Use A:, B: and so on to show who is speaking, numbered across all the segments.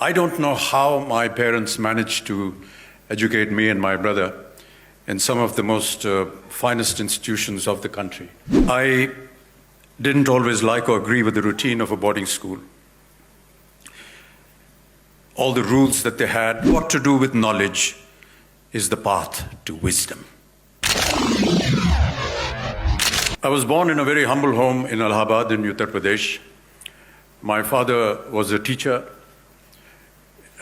A: I don't know how my parents managed to educate me and my brother in some of the most finest institutions of the country. I didn't always like or agree with the routine of a boarding school. All the rules that they had, what to do with knowledge is the path to wisdom. I was born in a very humble home in Allahabad in Uttar Pradesh. My father was a teacher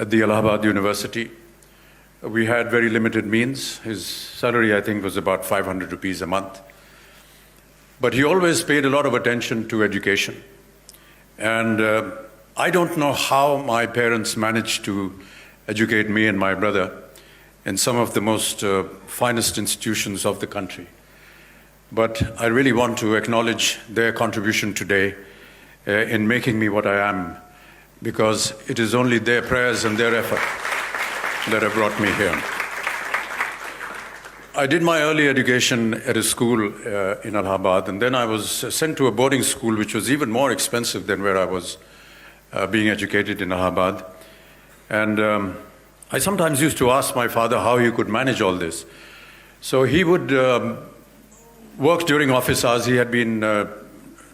A: at the Allahabad University. We had very limited means. His salary, I think, was about 500 rupees a month. But he always paid a lot of attention to education. And I don't know how my parents managed to educate me and my brother in some of the most finest institutions of the country. But I really want to acknowledge their contribution today in making me what I am, because it is only their prayers and their effort that have brought me here. I did my early education at a school in Allahabad, and then I was sent to a boarding school which was even more expensive than where I was being educated in Allahabad. And I sometimes used to ask my father how he could manage all this. So he would work during office hours. He had been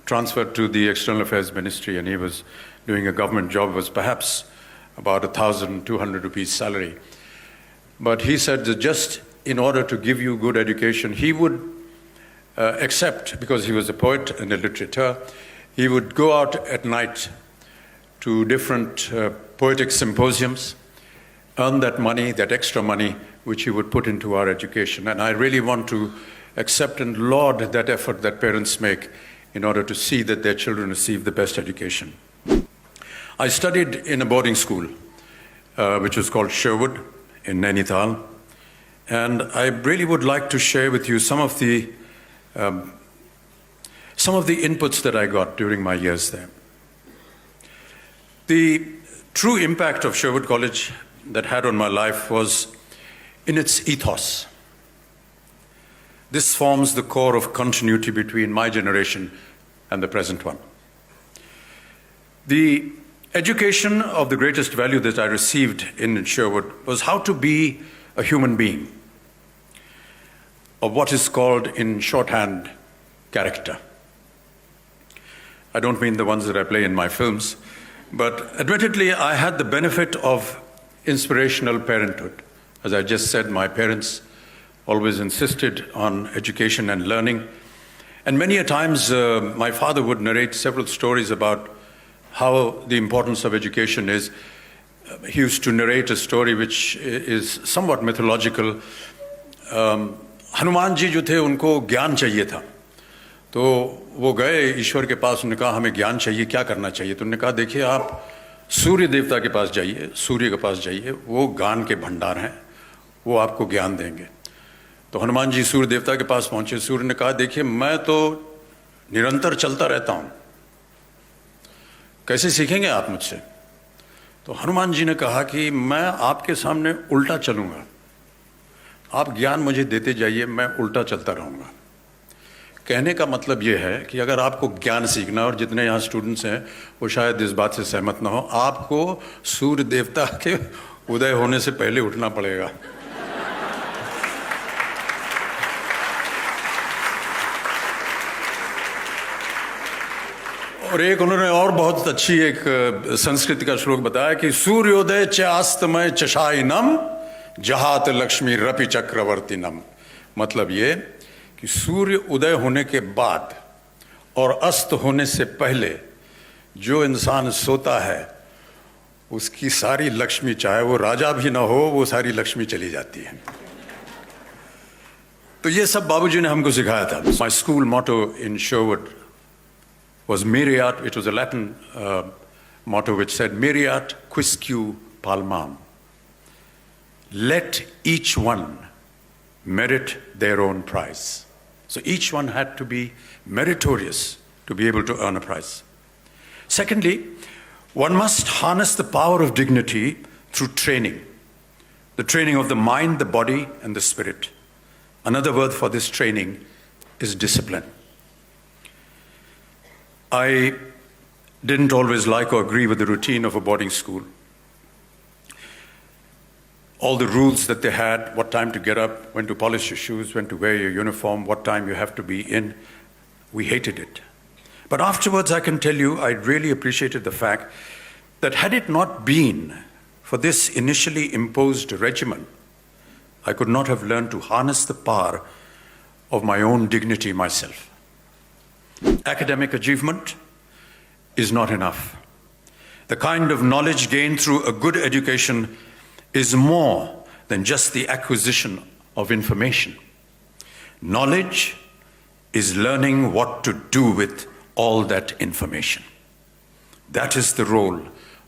A: transferred to the External Affairs Ministry, and he was doing a government job, was perhaps about 1,200 rupees salary. But he said that just in order to give you good education, he would accept, because he was a poet and a literature, he would go out at night to different poetic symposiums, earn that money, that extra money, which he would put into our education. And I really want to accept and laud that effort that parents make in order to see that their children receive the best education. I studied in a boarding school, which was called Sherwood in Nainital. And I really would like to share with you some of the inputs that I got during my years there. The true impact of Sherwood College that had on my life was in its ethos. This forms the core of continuity between my generation and the present one. The education of the greatest value that I received in Sherwood was how to be a human being, of what is called in shorthand character. I don't mean the ones that I play in my films, but admittedly I had the benefit of inspirational parenthood. As I just said, my parents always insisted on education and learning. And many a times my father would narrate several stories about how the importance of education is. He used to narrate a story which is somewhat mythological. Hanuman ji जो थे उनको ज्ञान चाहिए था, तो वो गए ईश्वर के पास, उन्होंने कहा हमें ज्ञान चाहिए, क्या करना चाहिए? तो उन्होंने कहा देखिए आप सूर्य देवता के पास जाइए, सूर्य के पास जाइए, वो ज्ञान के भंडार हैं, वो आपको ज्ञान देंगे। तो हनुमान जी सूर्य देवता के पास पहुंचे। सूर्य ने कहा देखिए मैं तो निरंतर चलता रहता हूं, कैसे सीखेंगे आप मुझसे? तो हनुमान जी ने कहा कि मैं आपके सामने उल्टा चलूंगा, आप ज्ञान मुझे देते जाइए, मैं उल्टा चलता रहूंगा। कहने का मतलब ये है कि अगर आपको ज्ञान सीखना, और जितने यहाँ स्टूडेंट्स हैं वो शायद इस बात से सहमत ना हो, आपको सूर्य देवता के उदय होने से पहले उठना पड़ेगा। और एक उन्होंने और बहुत अच्छी एक संस्कृत का श्लोक बताया कि सूर्योदय च अस्तमय चशाइनम जहात लक्ष्मी रपि चक्रवर्तीनम। मतलब ये कि सूर्य उदय होने के बाद और अस्त होने से पहले जो इंसान सोता है उसकी सारी लक्ष्मी, चाहे वो राजा भी ना हो, वो सारी लक्ष्मी चली जाती है। तो ये सब बाबूजी ने हमको सिखाया था। My school motto in Sherwood was Meriat. It was a Latin motto which said, Meriat quisque palmam. Let each one merit their own prize. So each one had to be meritorious to be able to earn a prize. Secondly, one must harness the power of dignity through training. The training of the mind, the body, and the spirit. Another word for this training is discipline. I didn't always like or agree with the routine of a boarding school. All the rules that they had, what time to get up, when to polish your shoes, when to wear your uniform, what time you have to be in, we hated it. But afterwards, I can tell you, I really appreciated the fact that had it not been for this initially imposed regimen, I could not have learned to harness the power of my own dignity myself. Academic achievement is not enough. The kind of knowledge gained through a good education is more than just the acquisition of information. Knowledge is learning what to do with all that information. That is the role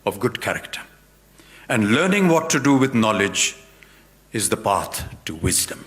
A: of good character. And learning what to do with knowledge is the path to wisdom.